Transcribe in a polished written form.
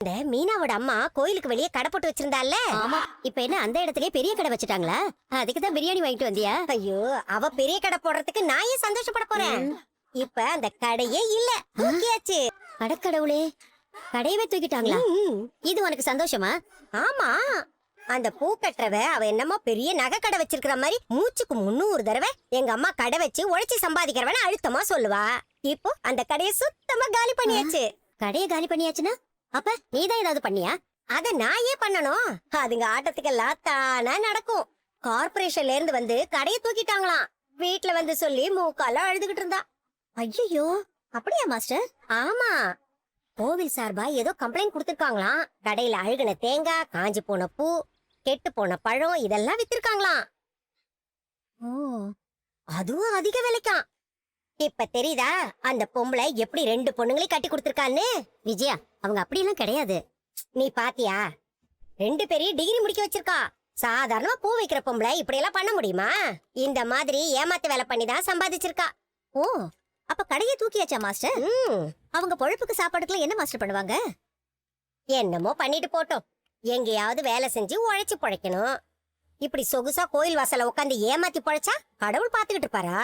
இந்த மீனாவோட அம்மா கோயிலுக்கு வெளியே கடை போட்டு வச்சிருந்தால. ஆமா. இப்ப என்ன அந்த இடத்துலயே பெரிய கடை வச்சுட்டாங்களா? அதுக்கு தான் பிரியாணி வாங்கிட்டு வந்தியா? ஐயோ, அவ பெரிய கடை போடுறதுக்கு நான் ஏன் சந்தோஷப்பட போறேன்? இப்ப அந்த கடையே இல்ல, தூக்கியாச்சு. அடக்கடவுளே, கடையவே தூக்கிட்டாங்களா? இது உனக்கு சந்தோஷமா? ஆமா, அந்த பூ கட்டுறவ அவ என்னமோ பெரிய நகை கடை வச்சிருக்கிற மாதிரி மூச்சுக்கு 300 தடவை எங்க அம்மா கடை வச்சு உழைச்சி சம்பாதிக்கிறவன அழுத்தமா சொல்லுவா. இப்போ அந்த கடையை சுத்தமா காலி பண்ணியாச்சு. கடையை காலி பண்ணியாச்சுன்னா அப்ப நீதான் ஏதாவது பண்ணியா? அத நான் ஏன் பண்ணணும்? அதுங்க ஆட்டத்துக்கெல்லாம் தானா நடக்கும். கார்பரேஷன்ல இருந்து வந்து கடையை தூக்கிட்டாங்களாம். வீட்டுல வந்து சொல்லி மூக்கால அழுதுகிட்டு இருந்தா. ஐயோ, அப்படியா மாஸ்டர்? ஆமா, கோவில் சார்பா ஏதோ கம்ப்ளைண்ட் கொடுத்திருக்காங்களாம். கடையில அழுகுன தேங்காய், காஞ்சி போன பூ, கெட்டு போன பழம் இதெல்லாம் வித்திருக்காங்களாம். ஓ, அதுவும் அதிக விலைக்காம். இப்ப தெரியுதா அந்த பொம்பளை எப்படி 2 பொண்ணுங்களையும் கட்டி கொடுத்திருக்கான்னு? விஜயா, அவங்க அப்படியெல்லாம் கிடையாது. நீ பாத்தியா? 2 பேரையும் டிகிரி முடிக்க வச்சிருக்கா. சாதாரணமா பூ வைக்கிற பொம்பளை இப்படி எல்லாம் பண்ண முடியுமா? இந்த மாதிரி ஏமாத்து வேலை பண்ணி தான் சம்பாதிச்சிருக்கா. ஓ, அப்ப கடையை தூக்கியாச்சா மாஸ்டர்? அவங்க பொழப்புக்கு சாப்பாடுக்குலாம் என்ன மாஸ்டர் பண்ணுவாங்க? என்னமோ பண்ணிட்டு போட்டோம். எங்கேயாவது வேலை செஞ்சு உழைச்சு பொழைக்கணும். இப்படி சொகுசா கோயில் வாசல்ல உட்காந்து ஏமாத்தி பொழைச்சா கடவுள் பாத்துக்கிட்டு இருப்பாரா?